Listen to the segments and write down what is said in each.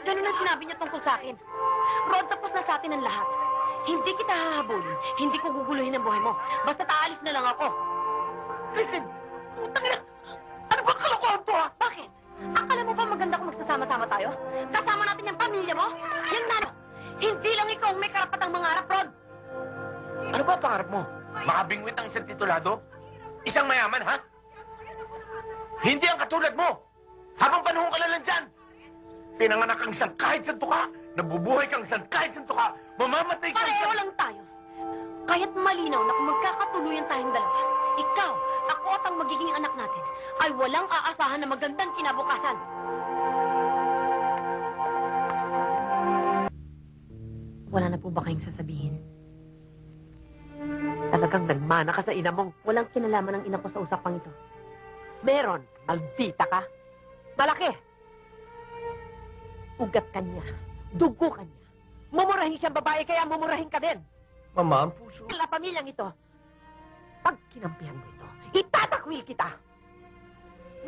Ganun ang sinabi niya tungkol sa akin. Rod, tapos na sa atin ang lahat. Hindi kita hahabulin. Hindi ko guguluhin ang buhay mo. Basta aalis na lang ako. Listen! Putang ina! Ano ba kalokohan to, ha? Bakit? Akala mo ba maganda kung magsasama-sama tayo? Kasama natin yung pamilya mo? Yan na. Hindi lang ikaw ang may karapatang mangarap, Rod. Ano ba pangarap mo? Makabingwit ang isang titulado? Isang mayaman, ha? Hindi ang katulad mo! Habang panahon ka na lang dyan! Pinanganak kang isang kahit santo ka, nabubuhay kang isang kahit santo ka, mamamatay kang Pareho lang tayo. Kaya't malinaw na kung magkakatuluyan tayong dalawa, ikaw, ako at ang magiging anak natin, ay walang aasahan na magandang kinabukasan. Wala na po ba kayong sasabihin? Talagang nagmana ka sa ina mong. Walang kinalaman ng ina ko sa usapang ito. Meron, maldita ka. Malaki. Ugat ka niya. Dugo ka niya. Mumurahin siyang babae, kaya mumurahin ka din. Mama, ang puso. Sa pamilyang ito, pag kinampihan mo ito, itatakwil kita.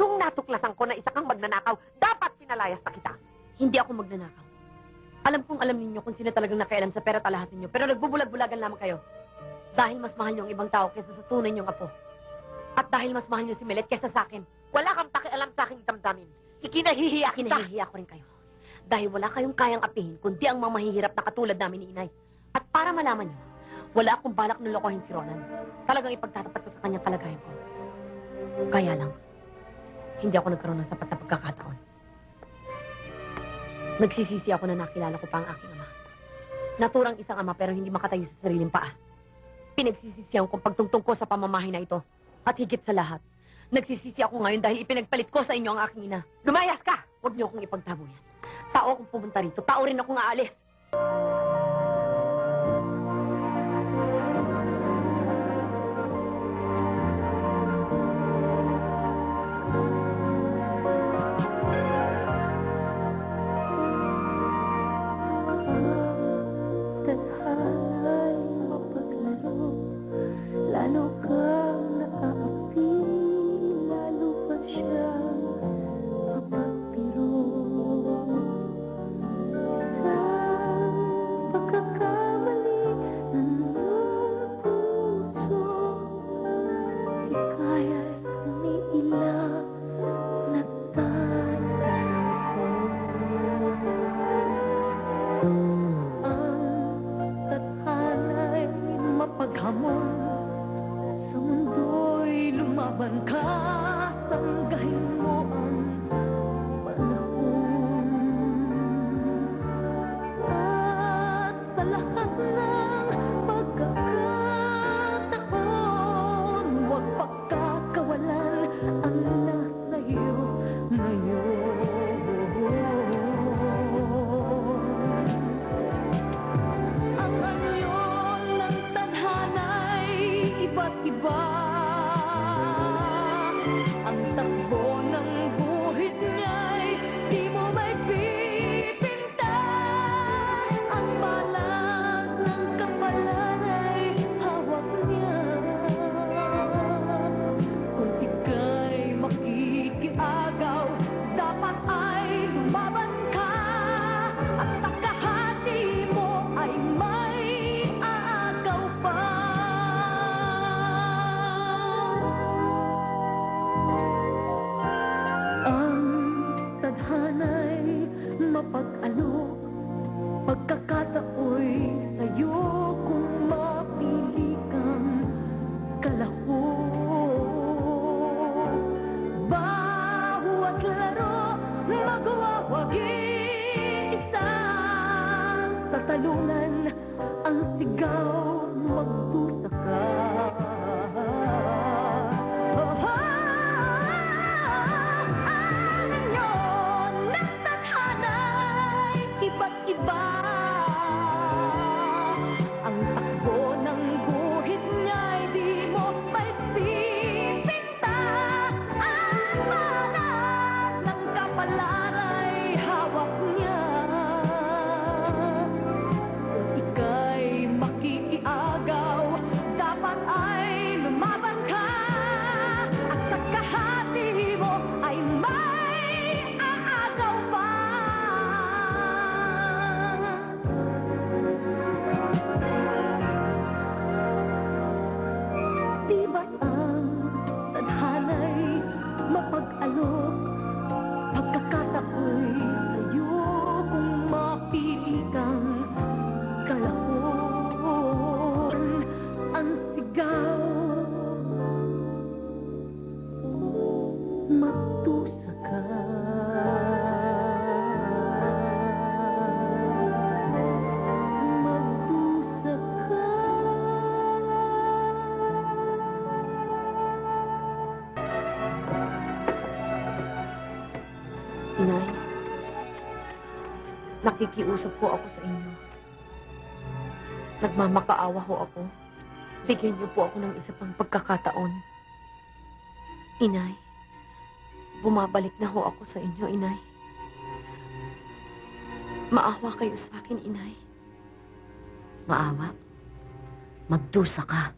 Nung natuklasan ko na isa kang magnanakaw, dapat pinalayas na kita. Hindi ako magnanakaw. Alam kong alam ninyo kung sino talagang nakialam sa pera talahat ninyo, pero nagbubulag-bulagan lamang kayo. Dahil mas mahal niyo ang ibang tao kaysa sa tunay niyong apo. At dahil mas mahal niyo si Melet kaysa sa akin, Wala kang pakialam sa aking damdamin. Ikinahihiya kita. kinahihiya ko rin kayo. Dahil wala kayong kayang apihin, kundi ang mga mahihirap na katulad namin ni Inay. At para malaman niyo, wala akong balak na lokohin si Ronan. Talagang ipagtatapat ko sa kanyang kalagayan ko. Kaya lang, hindi ako nagkaroon ng sapat na pagkakataon. Nagsisisi ako na nakilala ko pa ang aking ama. Naturang isang ama pero hindi makatayo sa sariling paa. Pinagsisisihan kong pagtungtong ko sa pamamahay na ito. At higit sa lahat, nagsisisi ako ngayon dahil ipinagpalit ko sa inyo ang aking ina. Lumayas ka! Huwag niyo akong ipagtabo yan. Tao akong pumunta rito. Tao rin akong aalis. Tadhana'y mapaglaro, lalo kang naaapi, lalo pa siyang mapagpiro. Sa pagkakamali ng iyong puso, ika'y umiiyak, tadhana'y mapaghamon, sa mundo'y lumaban ka, tanggahin mo ang panahon. At sa lahat ng pagkakataon, huwag pagkakawalan ang nasa iyo ngayon. Ang anyo ng tadhana'y iba't iba. Ang takbo ng buhit niya'y di mo may pipinta. Ang balag ng kapalanay hawak niya. Kung ika'y makikiagaw, dapat ay lumaban ka. At takahati mo ay may aagaw pa. Ang tadhana'y mapag-alok, pagkakatao'y sa'yo kung mapili kang kalahok. Baho at laro, magwawagi isang tatalunan, ang sigaw magdusa ka. Ang anyo ng tadhana'y iba't iba. Ang takbo ng guhit niya'y di mo may pipinta. Ang balat ng kapalanay hawak niya. Kung ika'y makikiagaw, dapat ay lumaban ka. At sa kahati mo ay may aagaw pa. Nakikiusap po ako sa inyo. Nagmamakaawa ho ako. Bigyan niyo po ako ng isa pang pagkakataon. Inay, bumabalik na ho ako sa inyo, Inay. Maawa kayo sa akin, Inay. Maawa? Magdusa ka.